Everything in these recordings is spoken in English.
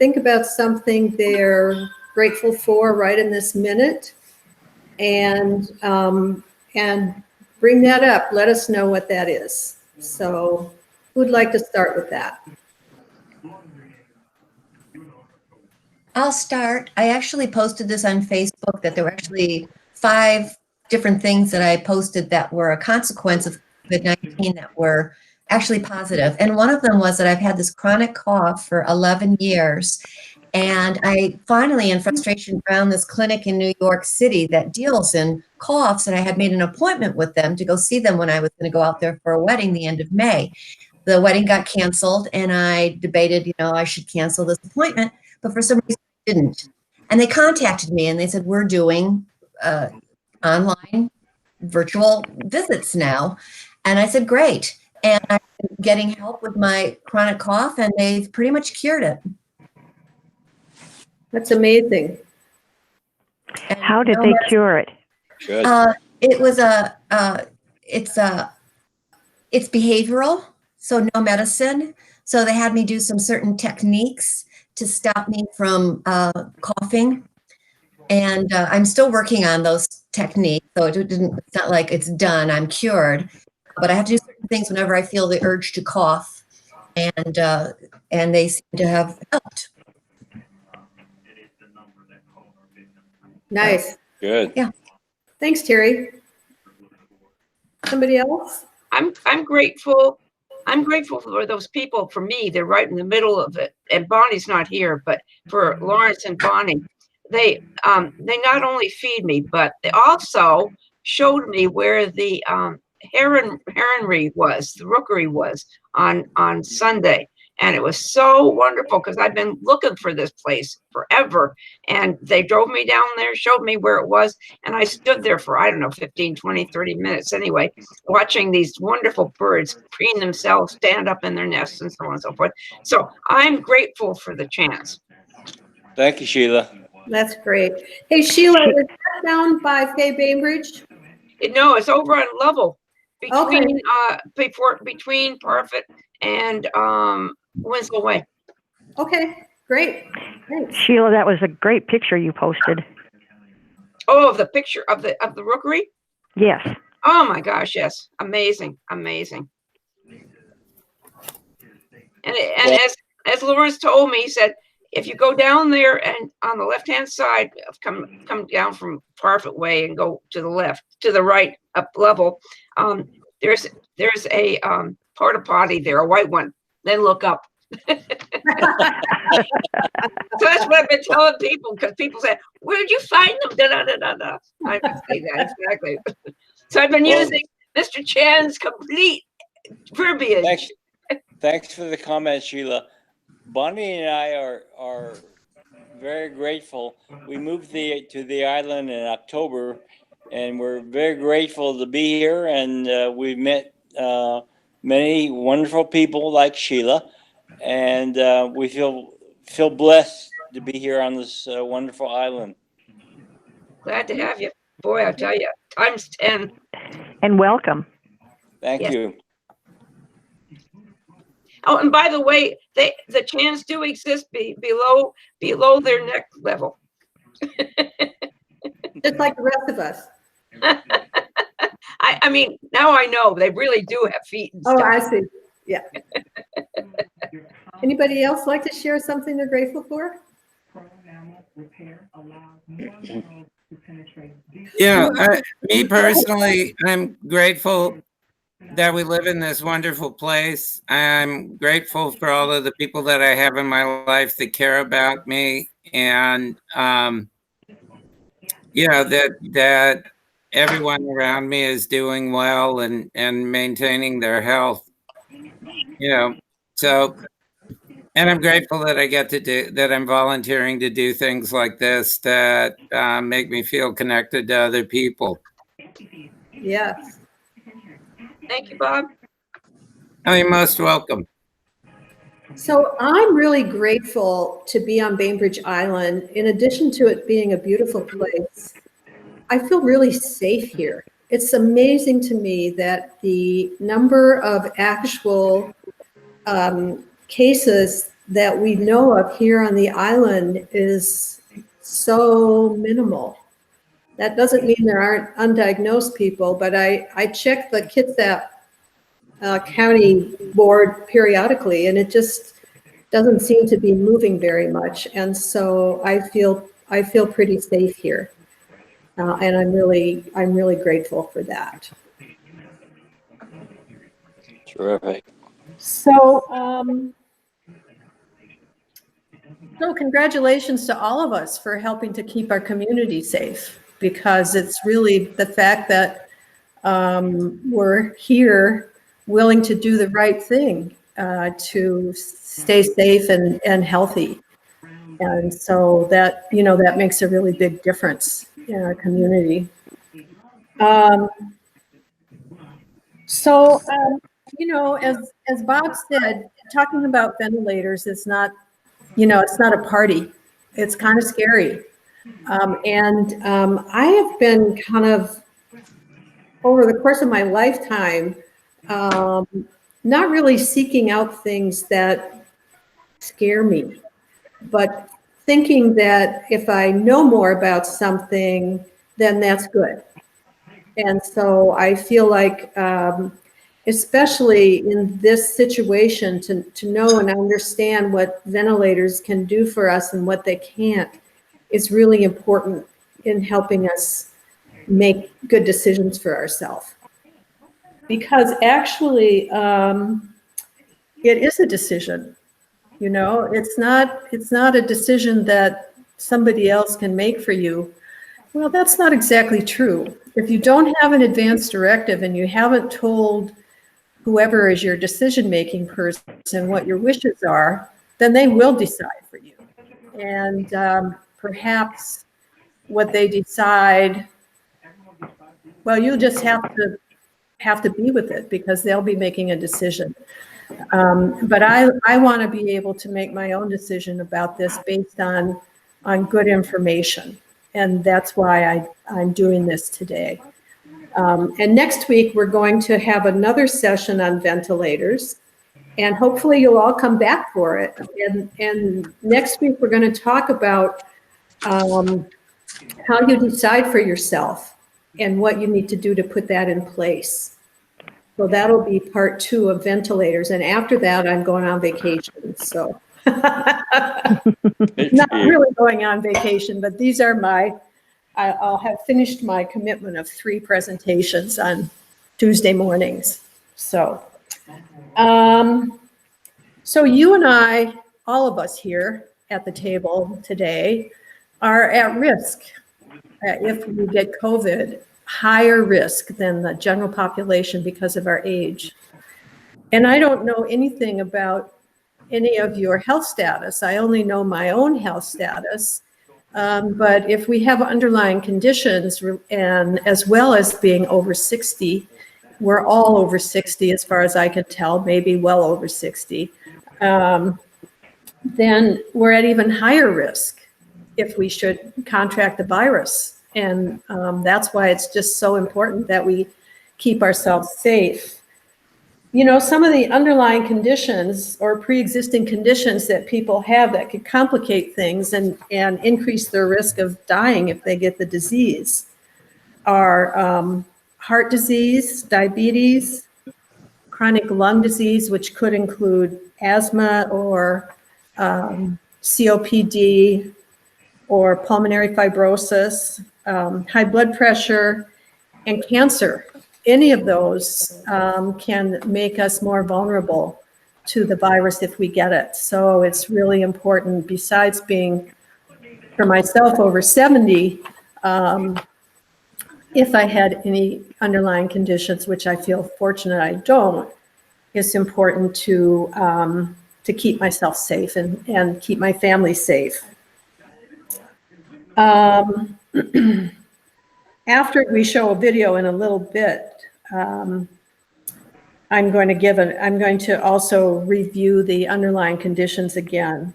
think about something they're grateful for right in this minute, and bring that up. Let us know what that is. So who'd like to start with that? I'll start. I actually posted this on Facebook, that there were actually 5 different things that I posted that were a consequence of COVID-19 that were actually positive. And one of them was that I've had this chronic cough for 11 years. And I finally, in frustration, found this clinic in New York City that deals in coughs. And I had made an appointment with them to go see them when I was going to go out there for a wedding the end of May. The wedding got canceled, and I debated, I should cancel this appointment. But for some reason, I didn't. And they contacted me and they said, we're doing online virtual visits now. And I said, great. And I'm getting help with my chronic cough, and they've pretty much cured it. That's amazing. And how did they cure it? Good. It was it's behavioral, so no medicine. So they had me do some certain techniques to stop me from coughing. And I'm still working on those techniques. So it's not like it's done, I'm cured, but I have to do certain things whenever I feel the urge to cough, and they seem to have helped. Nice. Good. Yeah. Thanks, Terry. Somebody else? I'm grateful. I'm grateful for those people. For me, they're right in the middle of it. And Bonnie's not here, but for Lawrence and Bonnie, they not only feed me, but they also showed me where the heronry was, the rookery was on Sunday. And it was so wonderful because I've been looking for this place forever. And they drove me down there, showed me where it was. And I stood there for, I don't know, 15, 20, 30 minutes anyway, watching these wonderful birds preen themselves, stand up in their nests, and so on and so forth. So I'm grateful for the chance. Thank you, Sheila. That's great. Hey, Sheila, is that down by Fay Bainbridge? No, it's over on Lovell, between Okay. between Parfit and Winslow Way. Okay, great. Thanks. Sheila, that was a great picture you posted. Oh, of the picture of the rookery? Yes. Oh my gosh, yes. Amazing, amazing. And Well, as Lawrence told me, he said, if you go down there and on the left-hand side, come down from Parfit Way and go to the left, to the right, up level, there's a porta potty there, a white one. Then look up. So that's what I've been telling people, because people say, where'd you find them? Da, da, da, da, da. I didn't say that exactly. So I've been using Mr. Chan's complete verbiage. Thanks for the comment, Sheila. Bonnie and I are very grateful. We moved to the island in October, and we're very grateful to be here. And we've met many wonderful people like Sheila, and we feel blessed to be here on this wonderful island. Glad to have you. Boy, I'll tell you, times 10. And welcome. Thank you. Oh, and by the way, the Chans do exist below their neck level. Just like the rest of us. I mean, now I know they really do have feet and Oh, stuff. I see. Yeah. Anybody else like to share something they're grateful for? Yeah, me personally, I'm grateful that we live in this wonderful place. I'm grateful for all of the people that I have in my life that care about me, and that everyone around me is doing well and maintaining their health. So, and I'm grateful that I get to do that. I'm volunteering to do things like this that make me feel connected to other people. Yes. Thank you, Bob. Oh, you're most welcome. So I'm really grateful to be on Bainbridge Island. In addition to it being a beautiful place, I feel really safe here. It's amazing to me that the number of actual cases that we know of here on the island is so minimal. That doesn't mean there aren't undiagnosed people, but I check the Kitsap County board periodically, and it just doesn't seem to be moving very much. And so I feel pretty safe here, and I'm really grateful for that. Terrific. So, so congratulations to all of us for helping to keep our community safe, because it's really the fact that we're here willing to do the right thing to stay safe and healthy. And so that, that makes a really big difference in our community. As Bob said, talking about ventilators is not, it's not a party. It's kind of scary. I have been kind of, over the course of my lifetime, not really seeking out things that scare me, but thinking that if I know more about something, then that's good. And so I feel like, especially in this situation, to know and understand what ventilators can do for us and what they can't is really important in helping us make good decisions for ourselves. Because actually, it is a decision. It's not a decision that somebody else can make for you. Well, that's not exactly true. If you don't have an advance directive and you haven't told whoever is your decision-making person what your wishes are, then they will decide for you. And perhaps what they decide, well, you'll just have to be with it, because they'll be making a decision. But I want to be able to make my own decision about this based on good information. And that's why I'm doing this today. And next week, we're going to have another session on ventilators. And hopefully you'll all come back for it. And next week, we're going to talk about how you decide for yourself and what you need to do to put that in place. So that'll be part 2 of ventilators. And after that, I'm going on vacation. So not really going on vacation, but these are I'll have finished my commitment of 3 presentations on Tuesday mornings. So, so you and I, all of us here at the table today, are at risk if we get COVID, higher risk than the general population because of our age. And I don't know anything about any of your health status. I only know my own health status. But if we have underlying conditions, and as well as being over 60, we're all over 60 as far as I can tell, maybe well over 60, then we're at even higher risk if we should contract the virus. And that's why it's just so important that we keep ourselves safe. Some of the underlying conditions or pre-existing conditions that people have that could complicate things and increase their risk of dying if they get the disease are heart disease, diabetes, chronic lung disease, which could include asthma or COPD or pulmonary fibrosis, high blood pressure, and cancer. Any of those can make us more vulnerable to the virus if we get it. So it's really important, besides being, for myself, over 70, if I had any underlying conditions, which I feel fortunate I don't, it's important to keep myself safe and keep my family safe. After we show a video in a little bit, I'm going to also review the underlying conditions again.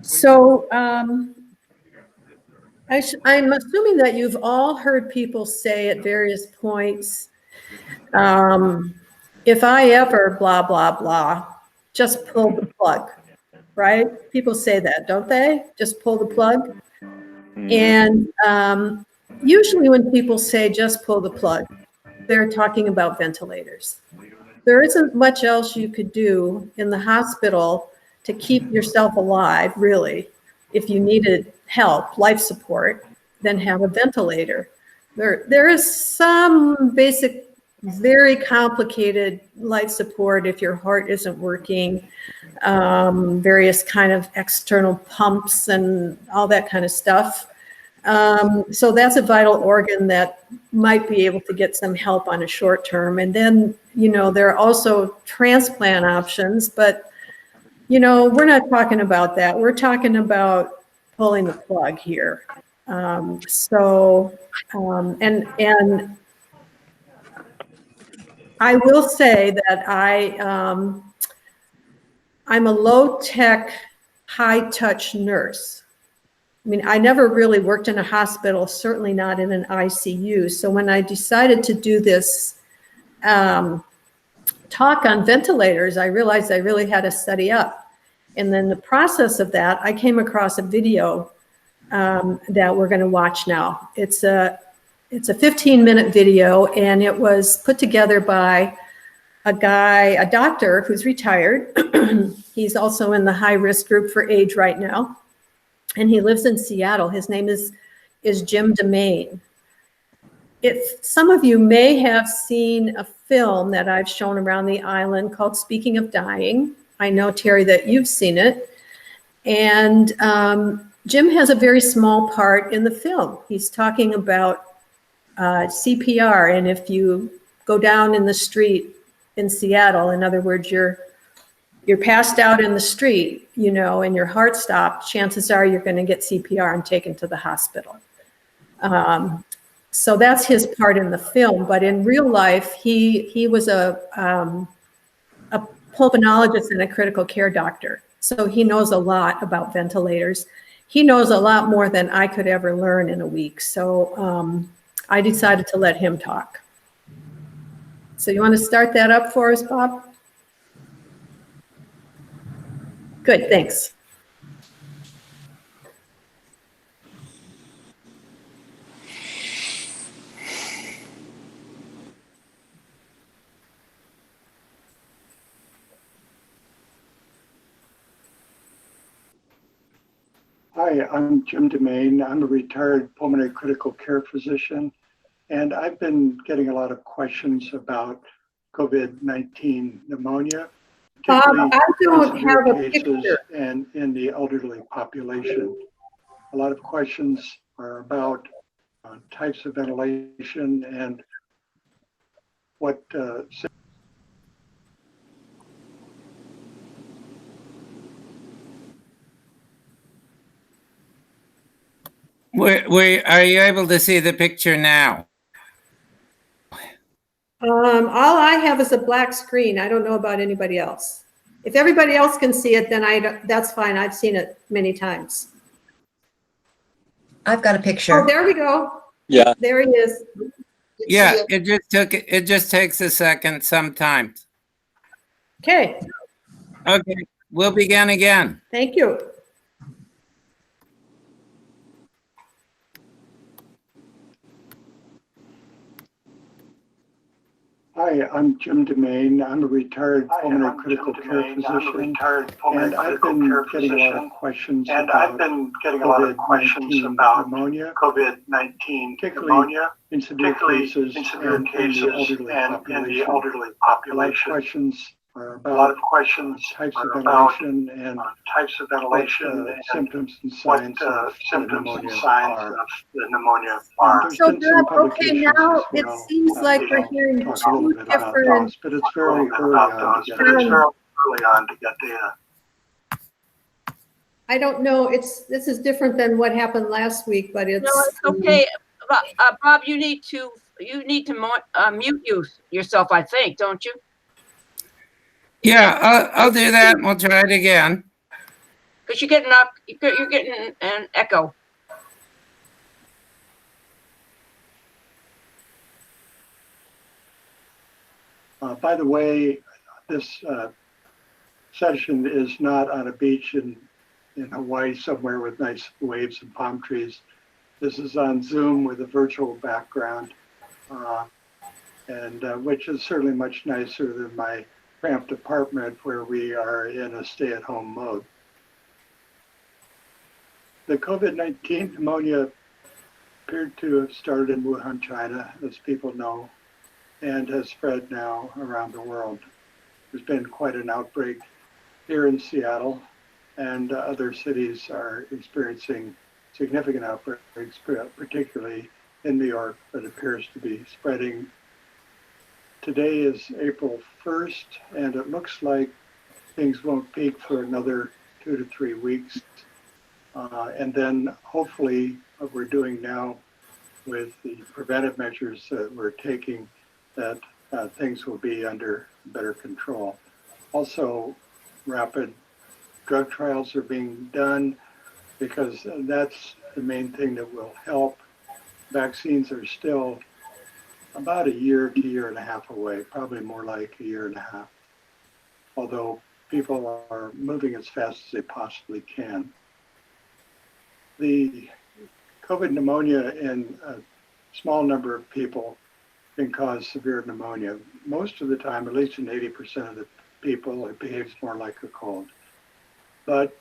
So I'm assuming that you've all heard people say at various points, if I ever blah, blah, blah, just pull the plug. right? People say that, don't they? Just pull the plug. And usually when people say just pull the plug, they're talking about ventilators. There isn't much else you could do in the hospital to keep yourself alive, really, if you needed help, life support, than have a ventilator. There is some basic, very complicated life support if your heart isn't working, various kind of external pumps and all that kind of stuff. So that's a vital organ that might be able to get some help on a short term. And then, there are also transplant options, but, we're not talking about that. We're talking about pulling the plug here. And I will say that I'm a low-tech, high-touch nurse. I mean, I never really worked in a hospital, certainly not in an ICU. So when I decided to do this talk on ventilators, I realized I really had to study up. And then the process of that, I came across a video that we're going to watch now. It's a 15-minute video, and it was put together by a doctor who's retired. He's also in the high-risk group for age right now. And he lives in Seattle. His name is Jim DeMaine. If some of you may have seen a film that I've shown around the island called Speaking of Dying. I know, Terry, that you've seen it. And Jim has a very small part in the film. He's talking about CPR. And if you go down in the street in Seattle, in other words, you're passed out in the street, and your heart stopped, chances are you're going to get CPR and taken to the hospital. So that's his part in the film. But in real life, he was a pulmonologist and a critical care doctor. So he knows a lot about ventilators. He knows a lot more than I could ever learn in a week. So I decided to let him talk. So you want to start that up for us, Bob? Good, thanks. Hi, I'm Jim DeMaine. I'm a retired pulmonary critical care physician, and I've been getting a lot of questions about COVID-19 pneumonia, particularly I don't in severe have a cases picture. and in the elderly population. A lot of questions are about types of ventilation and what Are you able to see the picture now? All I have is a black screen. I don't know about anybody else. If everybody else can see it, then that's fine. I've seen it many times. I've got a picture. Oh, there we go. Yeah. There he is. Yeah, it just takes a second sometimes. Okay, Okay, we'll begin again. thank you. Hi, I'm Jim DeMaine. I'm a retired pulmonary critical care physician, and I've been getting a lot of questions about COVID-19 pneumonia, particularly in severe cases and in the elderly population. A lot of questions are about types of ventilation and what symptoms and signs of the pneumonia are. So Bob, okay, now it seems like we're hearing two different. But it's very early on to get data. I don't know. This is different than what happened last week, but it's. No, it's okay. Bob, you need to mute yourself, I think, don't you? Yeah, I'll do that. We'll try it again. Because you're getting an echo. By the way, this session is not on a beach in Hawaii somewhere with nice waves and palm trees. This is on Zoom with a virtual background, which is certainly much nicer than my cramped apartment where we are in a stay-at-home mode. The COVID-19 pneumonia appeared to have started in Wuhan, China, as people know, and has spread now around the world. There's been quite an outbreak here in Seattle, and other cities are experiencing significant outbreaks, particularly in New York, that appears to be spreading. Today is April 1st, and it looks like things won't peak for another 2 to 3 weeks. And then hopefully what we're doing now with the preventive measures that we're taking, that things will be under better control. Also, rapid drug trials are being done because that's the main thing that will help. Vaccines are still about a year to year and a half away, probably more like a year and a half, although people are moving as fast as they possibly can. The COVID pneumonia in a small number of people can cause severe pneumonia. Most of the time, at least in 80% of the people, it behaves more like a cold. But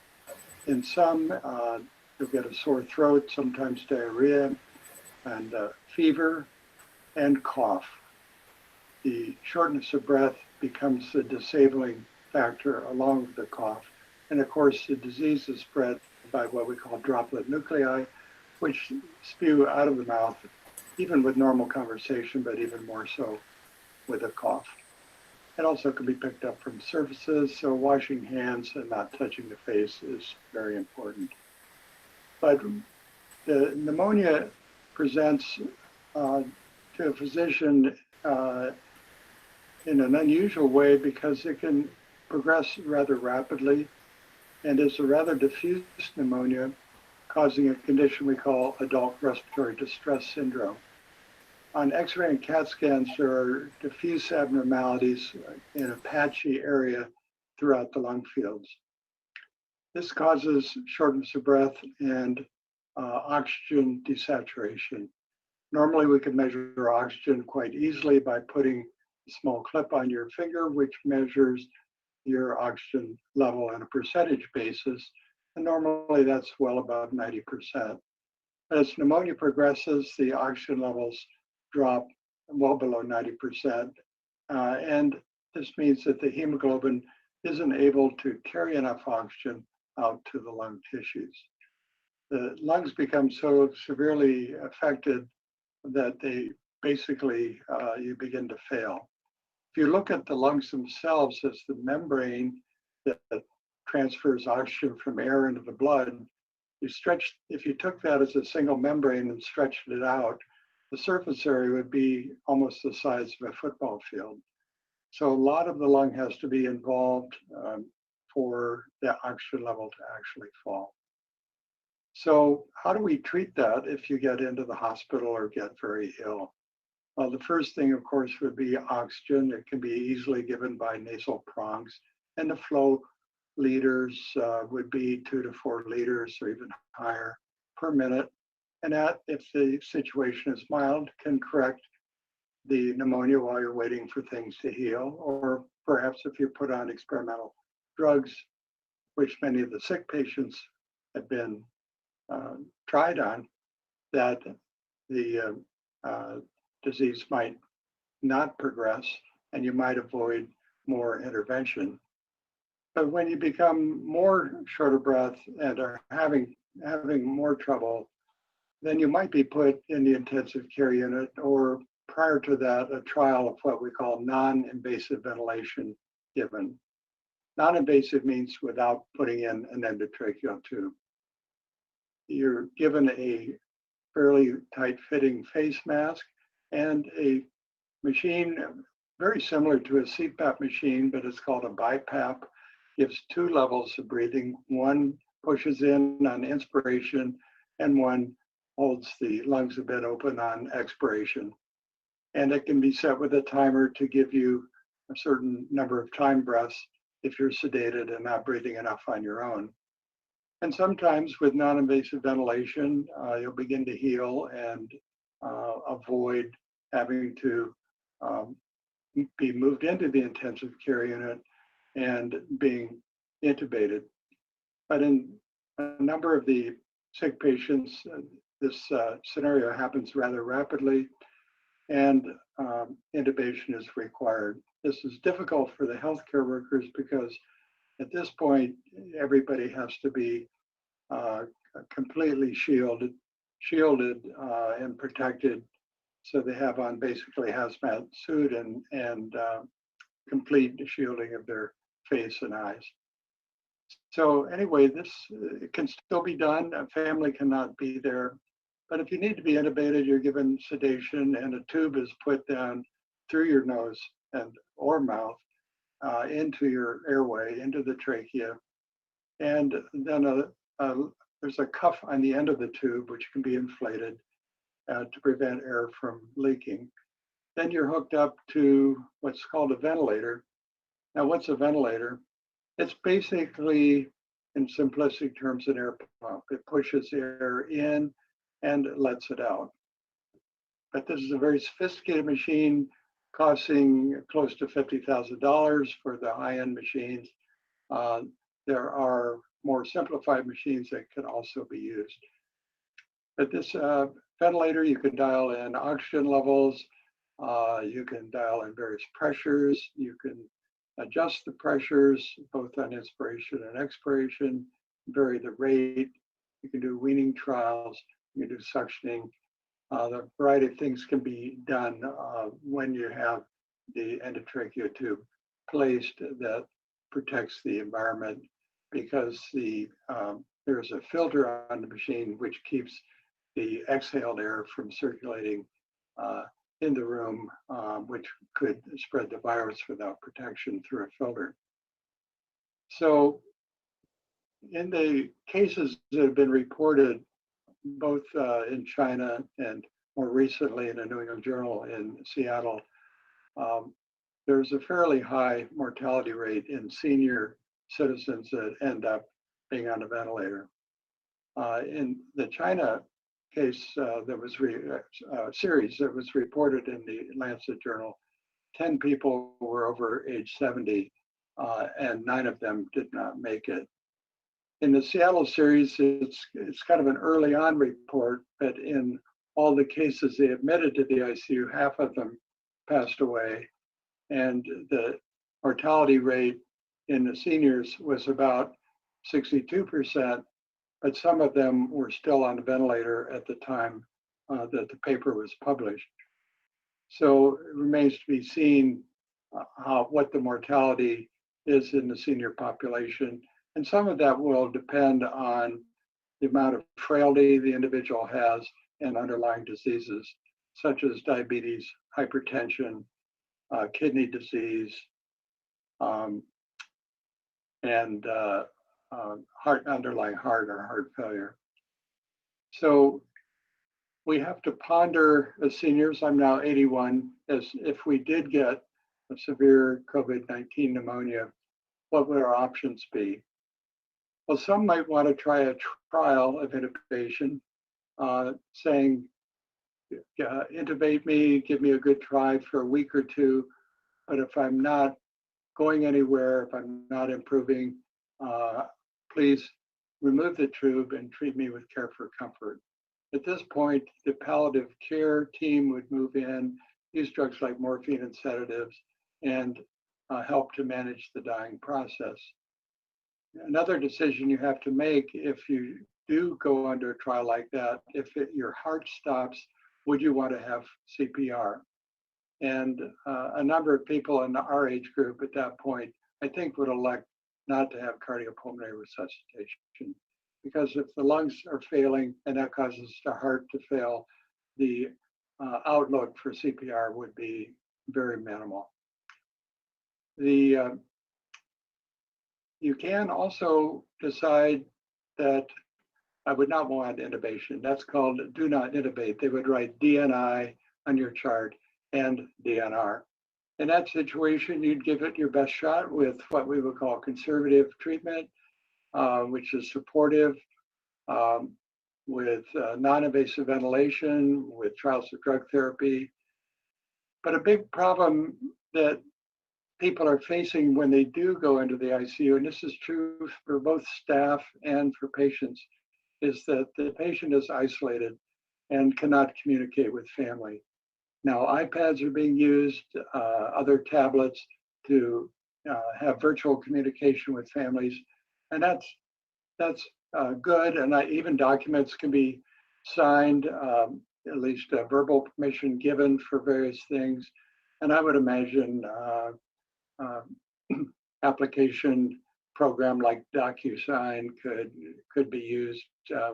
in some, you'll get a sore throat, sometimes diarrhea, and fever, and cough. The shortness of breath becomes the disabling factor along with the cough. And of course, the disease is spread by what we call droplet nuclei, which spew out of the mouth, even with normal conversation, but even more so with a cough. It also can be picked up from surfaces, so washing hands and not touching the face is very important. But the pneumonia presents to a physician in an unusual way because it can progress rather rapidly and is a rather diffuse pneumonia causing a condition we call adult respiratory distress syndrome. On X-ray and CAT scans, there are diffuse abnormalities in a patchy area throughout the lung fields. This causes shortness of breath and oxygen desaturation. Normally, we can measure oxygen quite easily by putting a small clip on your finger, which measures your oxygen level on a percentage basis. And normally, that's well above 90%. As pneumonia progresses, the oxygen levels drop well below 90%. And this means that the hemoglobin isn't able to carry enough oxygen out to the lung tissues. The lungs become so severely affected that they basically, you begin to fail. If you look at the lungs themselves as the membrane that transfers oxygen from air into the blood, if you took that as a single membrane and stretched it out, the surface area would be almost the size of a football field. So a lot of the lung has to be involved for the oxygen level to actually fall. So how do we treat that if you get into the hospital or get very ill? Well, the first thing, of course, would be oxygen. It can be easily given by nasal prongs, and the flow liters would be 2 to 4 liters or even higher per minute. And that, if the situation is mild, can correct the pneumonia while you're waiting for things to heal, or perhaps if you put on experimental drugs, which many of the sick patients have been tried on, that the disease might not progress and you might avoid more intervention. But when you become more short of breath and are having more trouble, then you might be put in the intensive care unit, or prior to that, a trial of what we call non-invasive ventilation given. Non-invasive means without putting in an endotracheal tube. You're given a fairly tight-fitting face mask and a machine very similar to a CPAP machine, but it's called a BiPAP. Gives 2 levels of breathing. One pushes in on inspiration and one holds the lungs a bit open on expiration. And it can be set with a timer to give you a certain number of time breaths if you're sedated and not breathing enough on your own. And sometimes with non-invasive ventilation, you'll begin to heal and avoid having to be moved into the intensive care unit and being intubated. But in a number of the sick patients, this scenario happens rather rapidly, and intubation is required. This is difficult for the healthcare workers because at this point, everybody has to be completely shielded and protected. So they have on basically hazmat suit and complete shielding of their face and eyes. So anyway, this can still be done. A family cannot be there. But if you need to be intubated, you're given sedation and a tube is put down through your nose or mouth into your airway, into the trachea. And then there's a cuff on the end of the tube, which can be inflated to prevent air from leaking. Then you're hooked up to what's called a ventilator. Now, what's a ventilator? It's basically, in simplistic terms, an air pump. It pushes air in and lets it out. But this is a very sophisticated machine costing close to $50,000 for the high-end machines. There are more simplified machines that can also be used. But this ventilator, you can dial in oxygen levels, you can dial in various pressures, you can adjust the pressures both on inspiration and expiration, vary the rate, you can do weaning trials, you can do suctioning. The variety of things can be done when you have the endotracheal tube placed that protects the environment, because there's a filter on the machine which keeps the exhaled air from circulating in the room, which could spread the virus without protection through a filter. So in the cases that have been reported, both in China and more recently in a New England Journal in Seattle, there's a fairly high mortality rate in senior citizens that end up being on a ventilator. In the China case that was series that was reported in the Lancet Journal, 10 people were over age 70 and 9 of them did not make it. In the Seattle series, it's kind of an early on report, but in all the cases they admitted to the ICU, half of them passed away. And the mortality rate in the seniors was about 62%, but some of them were still on the ventilator at the time that the paper was published. So it remains to be seen what the mortality is in the senior population. And some of that will depend on the amount of frailty the individual has and underlying diseases, such as diabetes, hypertension, kidney disease, and underlying heart or heart failure. So we have to ponder as seniors, I'm now 81, as if we did get a severe COVID-19 pneumonia, what would our options be? Well, some might want to try a trial of intubation, saying, intubate me, give me a good try for a week or two, but if I'm not going anywhere, if I'm not improving, please remove the tube and treat me with care for comfort. At this point, the palliative care team would move in, use drugs like morphine and sedatives, and help to manage the dying process. Another decision you have to make if you do go under a trial like that, if your heart stops, would you want to have CPR? And a number of people in our age group at that point, I think, would elect not to have cardiopulmonary resuscitation, because if the lungs are failing and that causes the heart to fail, the outlook for CPR would be very minimal. You can also decide that I would not want intubation. That's called do not intubate. They would write DNI on your chart and DNR. in that situation, you'd give it your best shot with what we would call conservative treatment, which is supportive, with non-invasive ventilation, with trials of drug therapy. But a big problem that people are facing when they do go into the ICU, and this is true for both staff and for patients, is that the patient is isolated and cannot communicate with family. Now, iPads are being used, other tablets to have virtual communication with families, and that's good. And even documents can be signed, at least verbal permission given for various things. And I would imagine application program like DocuSign could be used,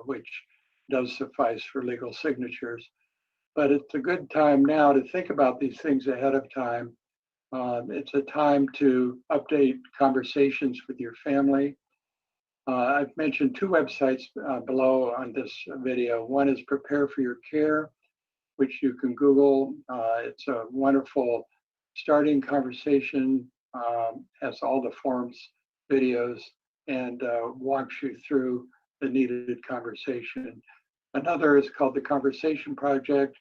which does suffice for legal signatures. But it's a good time now to think about these things ahead of time. It's a time to update conversations with your family. I've mentioned two websites below on this video. One is Prepare for Your Care, which you can Google. It's a wonderful starting conversation, has all the forms, videos, and walks you through the needed conversation. Another is called the Conversation Project,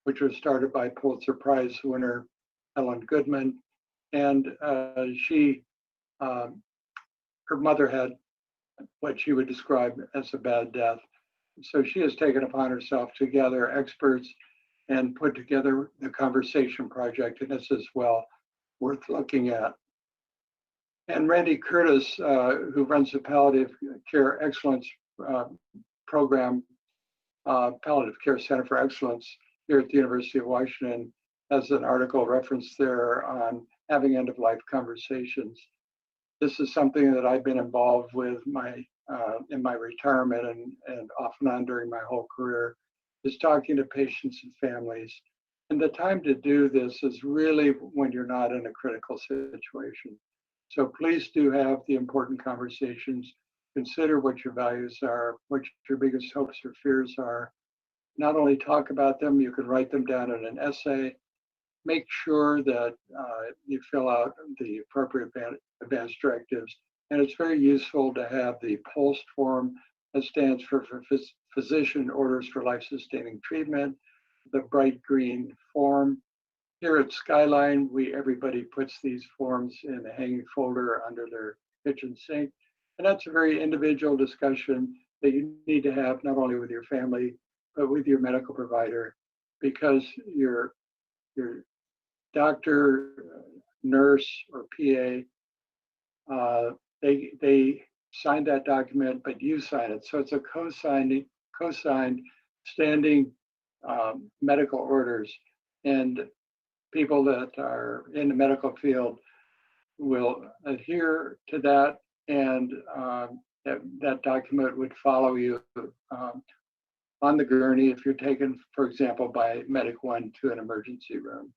which was started by Pulitzer Prize winner Helen Goodman. And her mother had what she would describe as a bad death. So she has taken upon herself to gather experts and put together the Conversation Project, and this is well worth looking at. And Randy Curtis, who runs the Palliative Care Excellence Program, Palliative Care Center for Excellence here at the University of Washington, has an article referenced there on having end-of-life conversations. This is something that I've been involved with in my retirement and off and on during my whole career, is talking to patients and families. And the time to do this is really when you're not in a critical situation. So please do have the important conversations. Consider what your values are, what your biggest hopes or fears are. Not only talk about them, you can write them down in an essay. Make sure that you fill out the appropriate advanced directives. And it's very useful to have the POLST form, that stands for Physician Orders for Life-Sustaining Treatment, the bright green form. Here at Skyline, everybody puts these forms in a hanging folder under their kitchen sink. And that's a very individual discussion that you need to have not only with your family, but with your medical provider, because your doctor, nurse, or PA, they sign that document, but you sign it. So it's a co-signed standing medical orders. And people that are in the medical field will adhere to that, and that document would follow you on the gurney if you're taken, for example, by Medic 1 to an emergency room.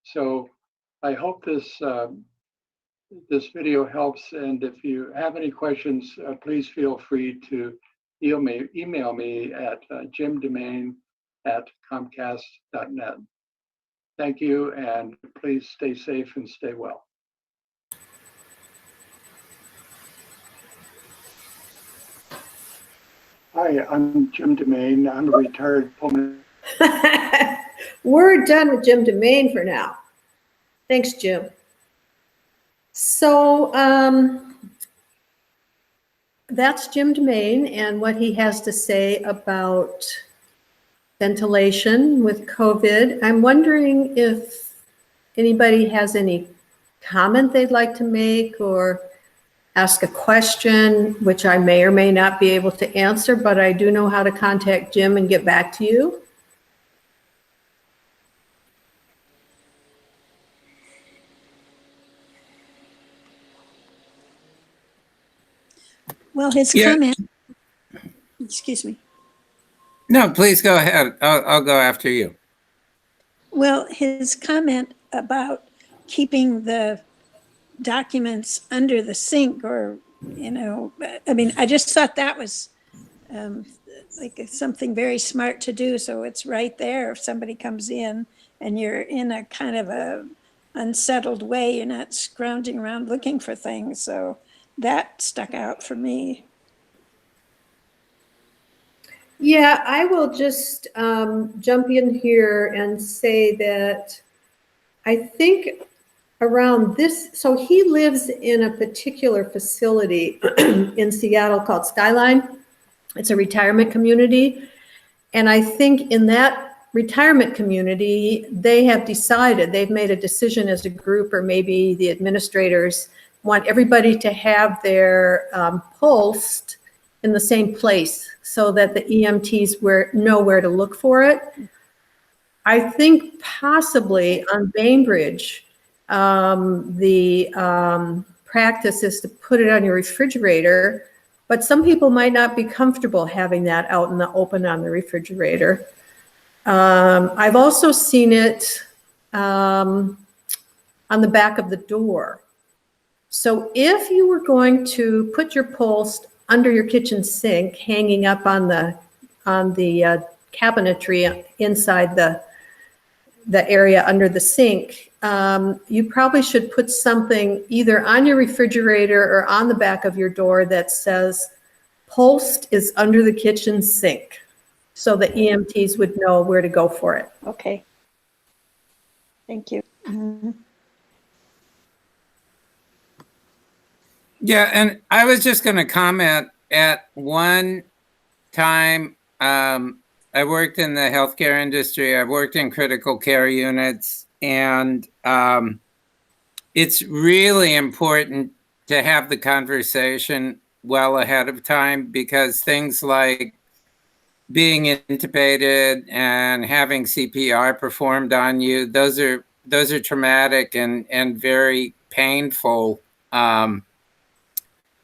So I hope this video helps, and if you have any questions, please feel free to email me at jimdemain@comcast.net. Thank you, and please stay safe and stay well. Hi, I'm Jim Demain. I'm a retired pulmonary. We're done with Jim Demain for now. Thanks, Jim. So that's Jim Demain and what he has to say about ventilation with COVID. I'm wondering if anybody has any comment they'd like to make or ask a question, which I may or may not be able to answer, but I do know how to contact Jim and get back to you. Well, his comment, excuse me. No, please go ahead. I'll go after you. Well, his comment about keeping the documents under the sink, or, I mean, I just thought that was like something very smart to do. So it's right there if somebody comes in and you're in a kind of a unsettled way. You're not scrounging around looking for things. So that stuck out for me. Yeah, I will just jump in here and say that I think around this, so he lives in a particular facility in Seattle called Skyline. It's a retirement community. And I think in that retirement community, they have decided, they've made a decision as a group, or maybe the administrators want everybody to have their pulsed in the same place so that the EMTs know where to look for it. I think possibly on Bainbridge, the practice is to put it on your refrigerator, but some people might not be comfortable having that out in the open on the refrigerator. I've also seen it on the back of the door. So if you were going to put your pulse under your kitchen sink, hanging up on the cabinetry inside the area under the sink, you probably should put something either on your refrigerator or on the back of your door that says pulsed is under the kitchen sink, so the EMTs would know where to go for it. Okay. Thank you. Mhm. Yeah, and I was just going to comment. At one time, I worked in the healthcare industry. I worked in critical care units, and it's really important to have the conversation well ahead of time, because things like being intubated and having CPR performed on you, those are traumatic and very painful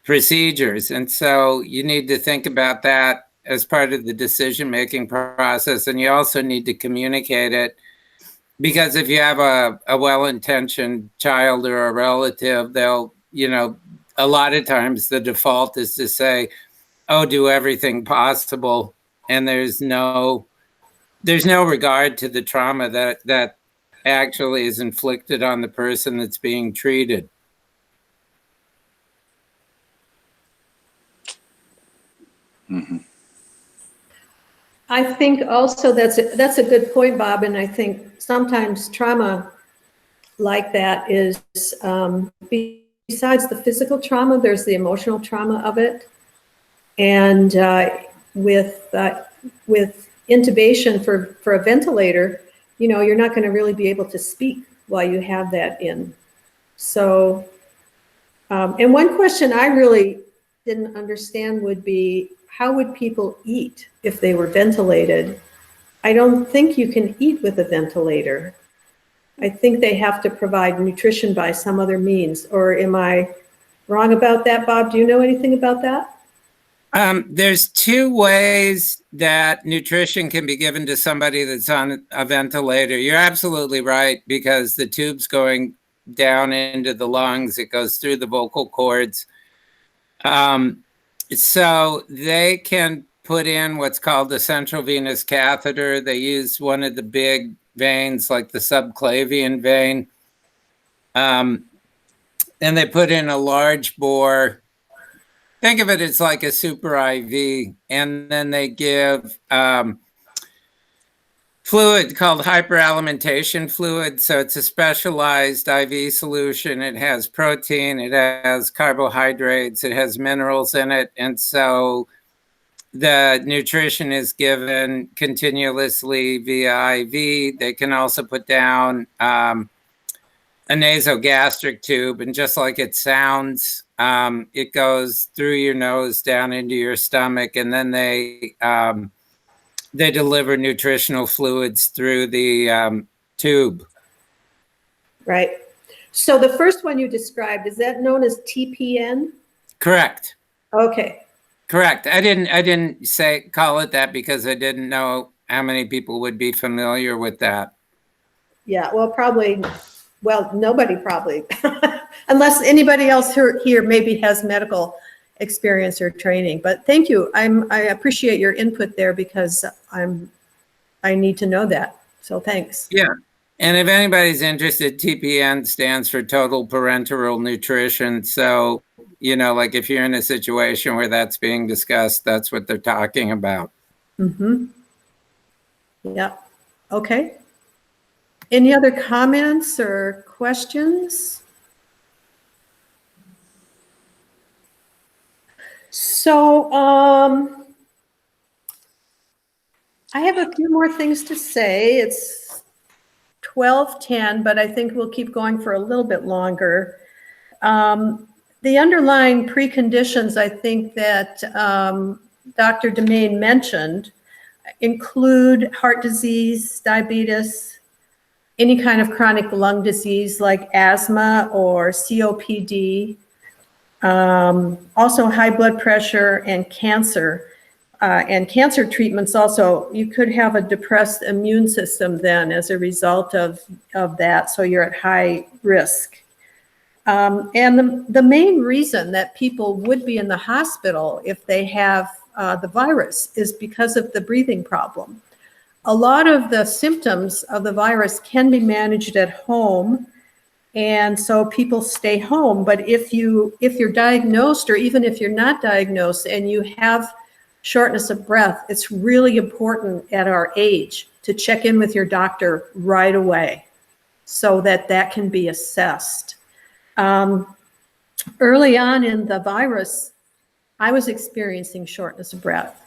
procedures. And so you need to think about that as part of the decision-making process. And you also need to communicate it, because if you have a well-intentioned child or a relative, they'll, a lot of times the default is to say, oh, do everything possible. And there's no regard to the trauma that actually is inflicted on the person that's being treated. Mm-hmm. I think also that's a good point, Bob. And I think sometimes trauma like that is, besides the physical trauma, there's the emotional trauma of it. And with intubation for a ventilator, you're not going to really be able to speak while you have that in. So, and one question I really didn't understand would be, how would people eat if they were ventilated? I don't think you can eat with a ventilator. I think they have to provide nutrition by some other means. Or am I wrong about that, Bob? Do you know anything about that? There's two ways that nutrition can be given to somebody that's on a ventilator. You're absolutely right, because the tube's going down into the lungs. It goes through the vocal cords. So they can put in what's called the central venous catheter. They use one of the big veins, like the subclavian vein. And they put in a large bore. Think of it as like a super IV. And then they give fluid called hyperalimentation fluid. So it's a specialized IV solution. It has protein, it has carbohydrates, it has minerals in it. And so the nutrition is given continuously via IV. They can also put down a nasogastric tube, and just like it sounds, it goes through your nose down into your stomach, and then they deliver nutritional fluids through the tube. Right. So the first one you described, is that known as TPN? Correct. Okay. Correct. I didn't call it that because I didn't know how many people would be familiar with that. Yeah, nobody probably, unless anybody else here maybe has medical experience or training. But thank you. I appreciate your input there, because I need to know that. So thanks. Yeah. And if anybody's interested, TPN stands for Total Parenteral Nutrition. So, like if you're in a situation where that's being discussed, that's what they're talking about. Mm-hmm. Yeah. Okay. Any other comments or questions? So, I have a few more things to say. It's 12:10, but I think we'll keep going for a little bit longer. The underlying preconditions, I think that Dr. Demain mentioned, include heart disease, diabetes, any kind of chronic lung disease like asthma or COPD, also high blood pressure and cancer. And cancer treatments also, you could have a depressed immune system then as a result of that, so you're at high risk. And the main reason that people would be in the hospital if they have the virus is because of the breathing problem. A lot of the symptoms of the virus can be managed at home, and so people stay home. But if you're diagnosed, or even if you're not diagnosed and you have shortness of breath, it's really important at our age to check in with your doctor right away so that that can be assessed. Early on in the virus, I was experiencing shortness of breath.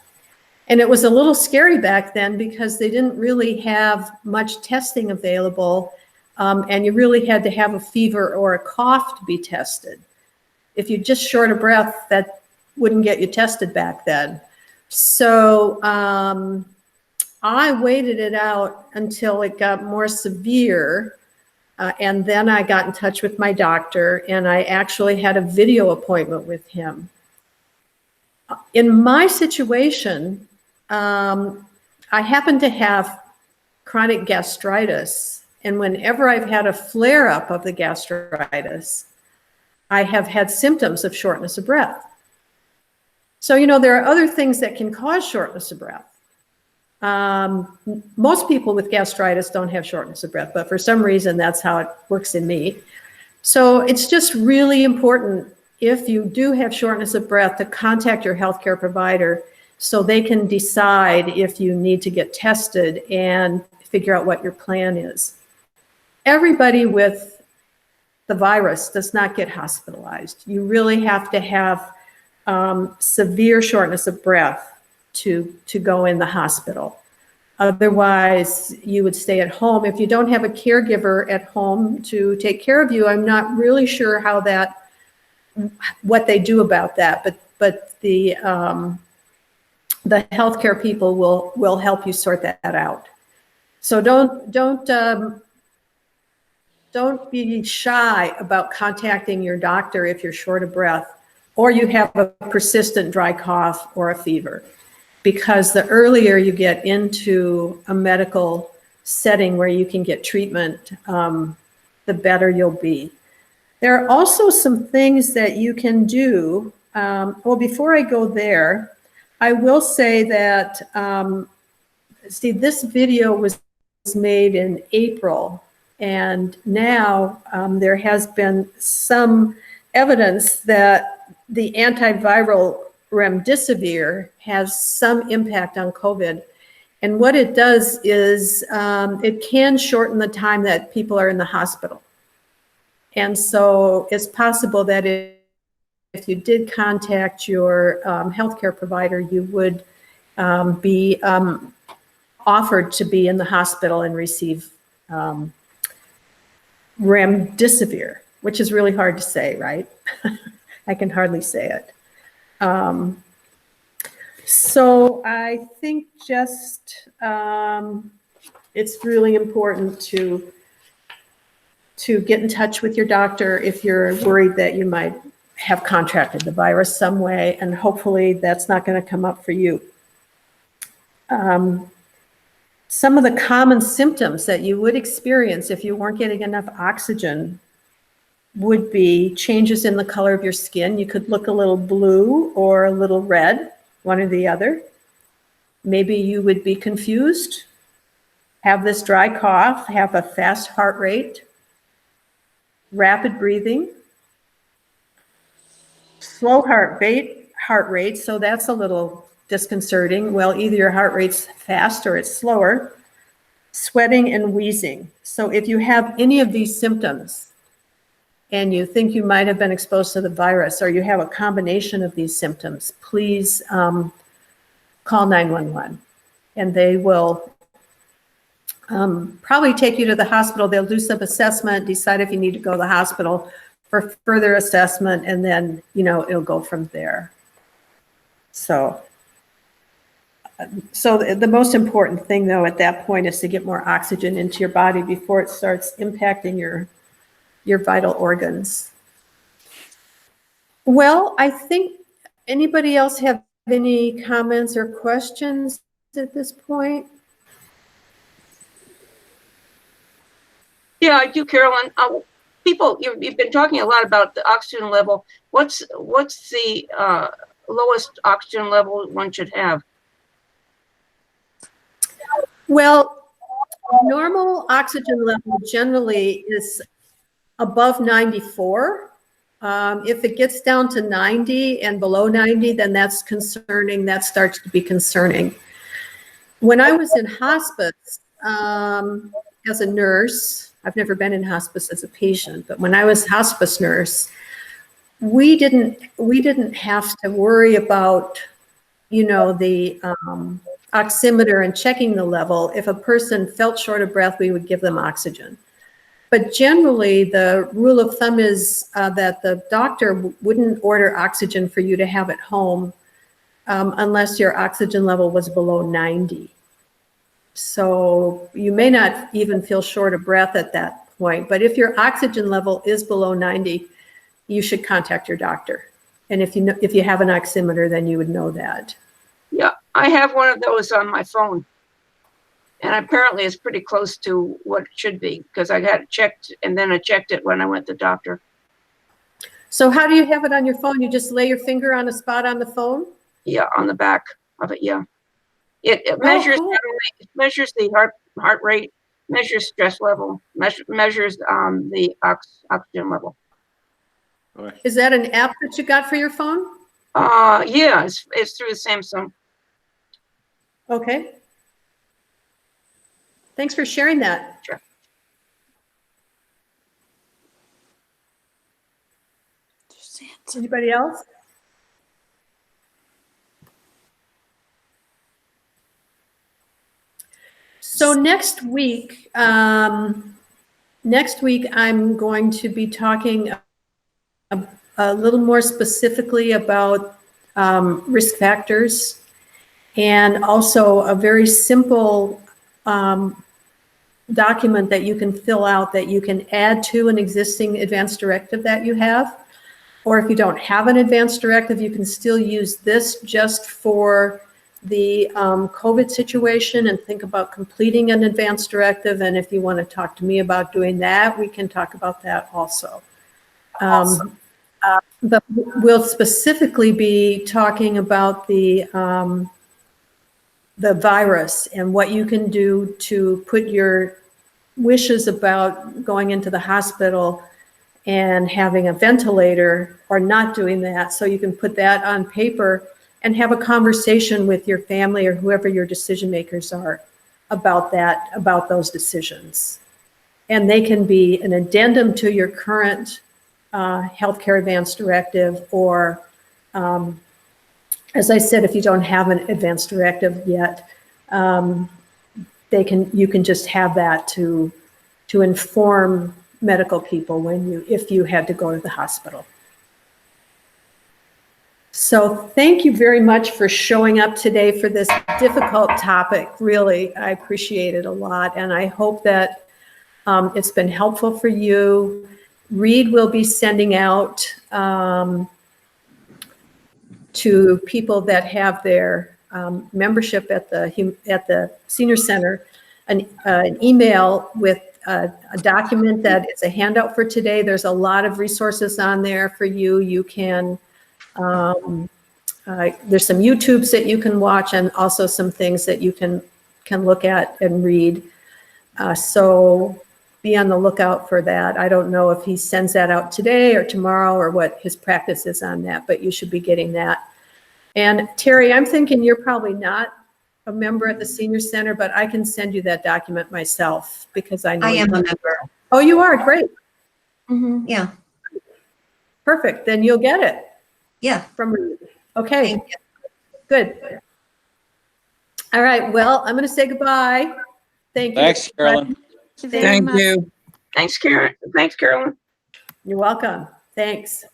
And it was a little scary back then because they didn't really have much testing available, and you really had to have a fever or a cough to be tested. If you're just short of breath, that wouldn't get you tested back then. So I waited it out until it got more severe, and then I got in touch with my doctor, and I actually had a video appointment with him. In my situation, I happen to have chronic gastritis, and whenever I've had a flare-up of the gastritis, I have had symptoms of shortness of breath. So, there are other things that can cause shortness of breath. Most people with gastritis don't have shortness of breath, but for some reason, that's how it works in me. So it's just really important, if you do have shortness of breath, to contact your healthcare provider so they can decide if you need to get tested and figure out what your plan is. Everybody with the virus does not get hospitalized. You really have to have severe shortness of breath to go in the hospital. Otherwise, you would stay at home. If you don't have a caregiver at home to take care of you, I'm not really sure what they do about that, but the healthcare people will help you sort that out. So don't be shy about contacting your doctor if you're short of breath or you have a persistent dry cough or a fever, because the earlier you get into a medical setting where you can get treatment, the better you'll be. There are also some things that you can do. Well, before I go there, I will say that, this video was made in April, and now there has been some evidence that the antiviral remdesivir has some impact on COVID. And what it does is it can shorten the time that people are in the hospital. And so it's possible that if you did contact your healthcare provider, you would be offered to be in the hospital and receive remdesivir, which is really hard to say, right? I can hardly say it. So I think just it's really important to get in touch with your doctor if you're worried that you might have contracted the virus some way, and hopefully that's not going to come up for you. Some of the common symptoms that you would experience if you weren't getting enough oxygen would be changes in the color of your skin. You could look a little blue or a little red, one or the other. Maybe you would be confused. have this dry cough, have a fast heart rate, rapid breathing, slow heart rate, so that's a little disconcerting. Well, either your heart rate's fast or it's slower. Sweating and wheezing. So if you have any of these symptoms and you think you might have been exposed to the virus, or you have a combination of these symptoms, please call 911, and they will probably take you to the hospital. They'll do some assessment, decide if you need to go to the hospital for further assessment, and then, it'll go from there. So the most important thing, though, at that point is to get more oxygen into your body before it starts impacting your vital organs. Well, I think, anybody else have any comments or questions at this point? Yeah, I do, Carolyn. People, you've been talking a lot about the oxygen level. What's the lowest oxygen level one should have? Well, normal oxygen level generally is above 94. If it gets down to 90 and below 90, then that's concerning. That starts to be concerning. When I was in hospice as a nurse, I've never been in hospice as a patient, but when I was hospice nurse, we didn't have to worry about, the oximeter and checking the level. If a person felt short of breath, we would give them oxygen. But generally, the rule of thumb is that the doctor wouldn't order oxygen for you to have at home unless your oxygen level was below 90. So you may not even feel short of breath at that point. But if your oxygen level is below 90, you should contact your doctor. And if you have an oximeter, then you would know that. Yeah, I have one of those on my phone. And apparently it's pretty close to what it should be, because I got it checked, and then I checked it when I went to the doctor. So how do you have it on your phone? You just lay your finger on a spot on the phone? Yeah, on the back of it, yeah. It measures, cool. not only, it measures the heart rate, measures stress level, measures the oxygen level. Is that an app that you got for your phone? Yeah, it's through the Samsung. Okay. Thanks for sharing that. Sure. Anybody else? So next week I'm going to be talking a little more specifically about risk factors, and also a very simple document that you can fill out that you can add to an existing advance directive that you have. Or if you don't have an advance directive, you can still use this just for the COVID situation and think about completing an advance directive. And if you want to talk to me about doing that, we can talk about that also. But we'll specifically be talking about the virus and what you can do to put your wishes about going into the hospital and having a ventilator, or not doing that. So you can put that on paper and have a conversation with your family or whoever your decision makers are about that, about those decisions. And they can be an addendum to your current healthcare advance directive, or as I said, if you don't have an advance directive yet, you can just have that to inform medical people if you had to go to the hospital. So thank you very much for showing up today for this difficult topic. Really, I appreciate it a lot, and I hope that it's been helpful for you. Reed will be sending out to people that have their membership at the senior center an email with a document that is a handout for today. There's a lot of resources on there for you. You can, there's some YouTubes that you can watch, and also some things that you can look at and read. So be on the lookout for that. I don't know if he sends that out today or tomorrow or what his practice is on that, but you should be getting that. And Terry, I'm thinking you're probably not a member at the senior center, but I can send you that document myself because I know. I am you- a member. Oh, you are? Great. Yeah, Perfect. Then you'll get it yeah. from, okay, Thank you. good. All right. Well, I'm going to say goodbye. Thank you. Thanks, Carolyn. Thank you very Thank much. you. Thanks, Karen. Thanks, Carolyn. You're welcome. Thanks.